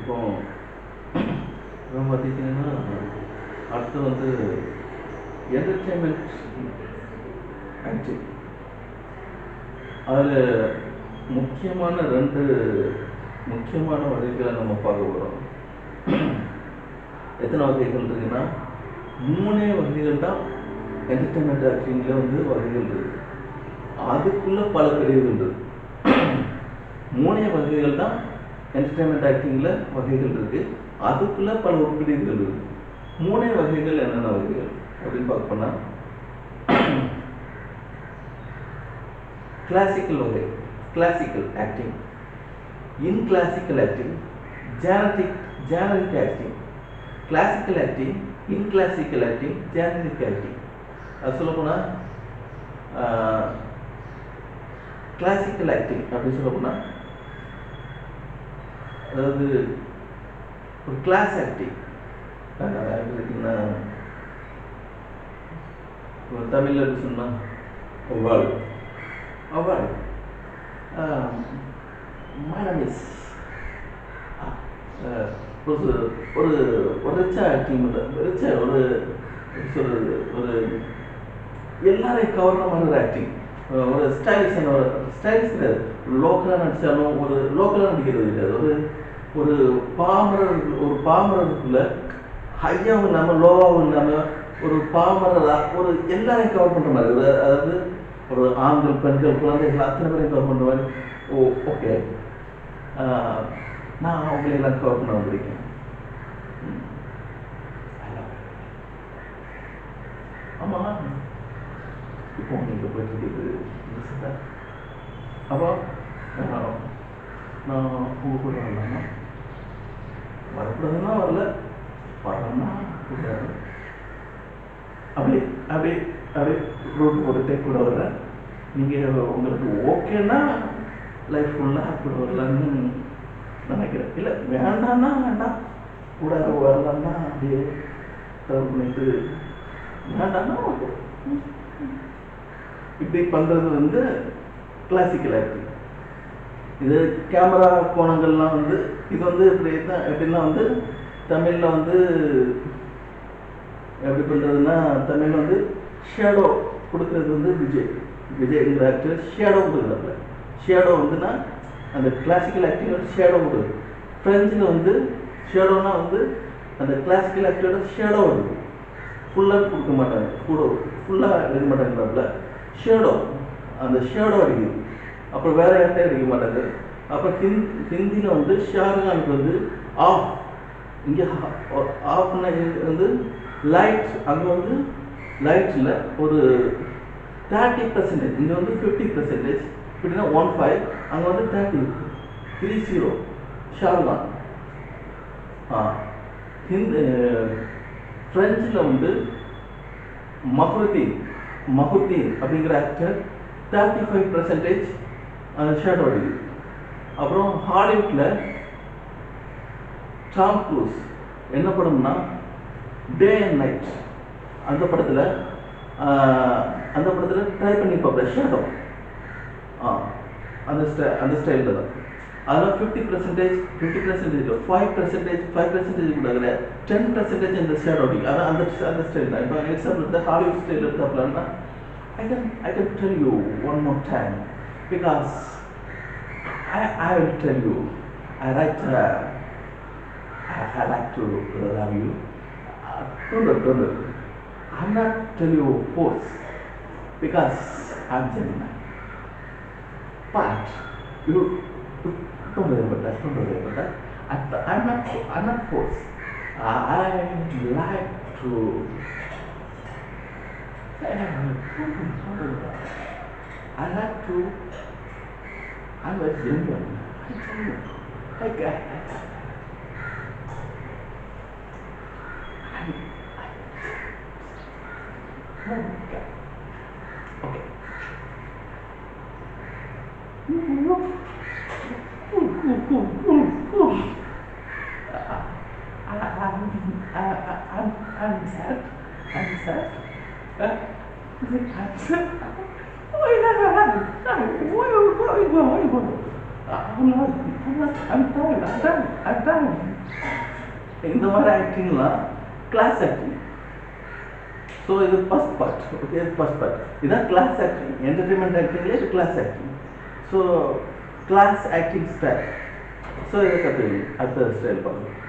இப்போ பார்த்திங்கன்னா அடுத்து வந்து என்டர்டெயின்மெண்ட் ஆக்டிங். அதில் முக்கியமான 2 முக்கியமான வகைகளை நம்ம பார்க்க போகிறோம். எத்தனை வகைகள் இருக்குன்னா 3 வகைகள் தான் என்டர்டெயின்மெண்ட் ஆக்டிங்கில் வந்து வகைகள் இருக்குது. அதுக்குள்ளே பல பிரிவுகள் இருக்குது. 3 வகைகள் தான் என்டர்டெயின்மெண்ட் ஆக்டிங்கில் வகைகள் இருக்குது. அதுக்குள்ளே பல உட்பிரிவுகள் இருக்குது. 3 வகைகள் என்னென்ன வகைகள் அப்படின்னு பார்க்க போனால், கிளாசிக்கல் வகை, classical acting, in classical acting, generic acting. Classical acting, in classical acting, generic acting. அது சொல்லப்போனால் கிளாசிக்கல் ஆக்டிங் அப்படின்னு சொல்லப்போனால், அதாவது ஒரு கிளாஸ் ஆக்டிங். தமிழில் எப்படி சொன்னால் அவார்டு மைனமிஸ் ஒரு ஒரு ரிச்சா ஆக்டிங் ரிச்சா ஒரு சொல்கிறது ஒரு எல்லாரையும் கவர்ன மாதிரி ஒரு ஆக்டிங். ஒரு ஸ்டைலிஷான ஒரு ஸ்டைலிஷ் கிடையாது. லோக்கலாக நடித்தாலும் ஒரு லோக்கலாக நடிக்கிறது கிடையாது. ஒரு பாமரருக்குள்ள ஹையாகவும் இல்லாமல் லோவாகவும் இல்லாமல் ஒரு பாமரராக ஒரு எல்லாரையும் கவர் பண்ணுற மாதிரி. அதாவது ஒரு ஆண்கள், பெண்கள், குழந்தைகள் அத்தனை பேரையும் கவர் பண்ணுற மாதிரி. ஓகே, நான் அவங்களையெல்லாம் கவர் பண்ண வந்திருக்கேன். ஆமாம், இப்போ நீங்கள் போயிட்டு இருக்குது. அப்போ நான் உங்கள் கூட வரலாமா? வரக்கூடாதுன்னா வரல, வரலாம்னா கூடாது. அப்படி அப்படி அப்படி ரோடு போட்டுட்டே கூட வர்றேன். நீங்கள் உங்களுக்கு ஓகேன்னா லைஃப் ஃபுல்லாக கூட வரலான்னு நினைக்கிறேன். இல்லை வேண்டாம்னா வேண்டாம், கூட வரலான்னா அப்படியே தவறு பண்ணிட்டு வேண்டாம்னா ஓகே. இப்படி பண்ணுறது வந்து கிளாசிக்கல் ஆக்டிங். இது கேமரா கோணங்கள்லாம் வந்து இது வந்து எப்படின்னா வந்து தமிழில் வந்து எப்படி பண்ணுறதுன்னா, தமிழில் வந்து ஷேடோ கொடுக்குறது வந்து விஜய்ங்கிற ஆக்டர் ஷேடோ கொடுக்குறாப்புல. ஷேடோ வந்துன்னா அந்த கிளாசிக்கல் ஆக்டிங் வந்து ஷேடோ கொடுக்குது. ஃப்ரெஞ்சில் வந்து ஷேடோனா வந்து அந்த கிளாசிக்கல் ஆக்டரோட ஷேடோ இருக்குது. ஃபுல்லாக கொடுக்க மாட்டாங்க, கூட ஃபுல்லாக எடுக்க மாட்டாங்கிறாப்புல. ஷேடோ, அந்த ஷேடோ அடிக்குது. அப்புறம் வேறு யார்ட்டையும் அடிக்க மாட்டாங்க. அப்புறம் ஹிந்தியில் வந்து ஷாருக்கானுக்கு வந்து ஆஃப், இங்கே ஆஃப்னா வந்து லைட், அங்கே வந்து லைட்ஸில் ஒரு 30%, இங்கே வந்து 50%, இப்படின்னா 15, அங்கே வந்து 30 ஷாருக்கான். ஃப்ரெஞ்சில் வந்து மஹுத்தீன் அப்படிங்கிற ஆக்டர் 35% ஷேடோ அடிக்குது. அப்புறம் ஹாலிவுட்டில் டாம் க்ரூஸ் என்ன படம்னா டே அண்ட் நைட், அந்த படத்தில் ட்ரை பண்ணி பார்ப்பேன் ஷேடோ. அந்த ஸ்டைலில் தான். அதெல்லாம் 50%, 5% கூட இல்லை, 10% இந்த ஷேடோ அடிக்கும். அதான் அந்த ஸ்டைல் தான். இப்போ எக்ஸாம்பிள் இந்த ஹாலிவுட் ஸ்டைல் எடுத்தாப்லன்னா I can tell you one more time, because I will tell you, I like to love you. Don't. I'm not tell you force, because I'm Gemini. But you don't worry about that. I'm not force. I like to. I'm a genuine. Okay. I'm sad. I'm tired. இந்த மாதிரி ஆக்டிங்லாம் class acting. So இது first part. Okay, first part இதுதான் class acting. Entertainment ஆக்டிங்லேயே இது class acting. So class acting style. So இதை கற்றுக்கணும். அடுத்த ஸ்டைல் பார்க்கலாம்.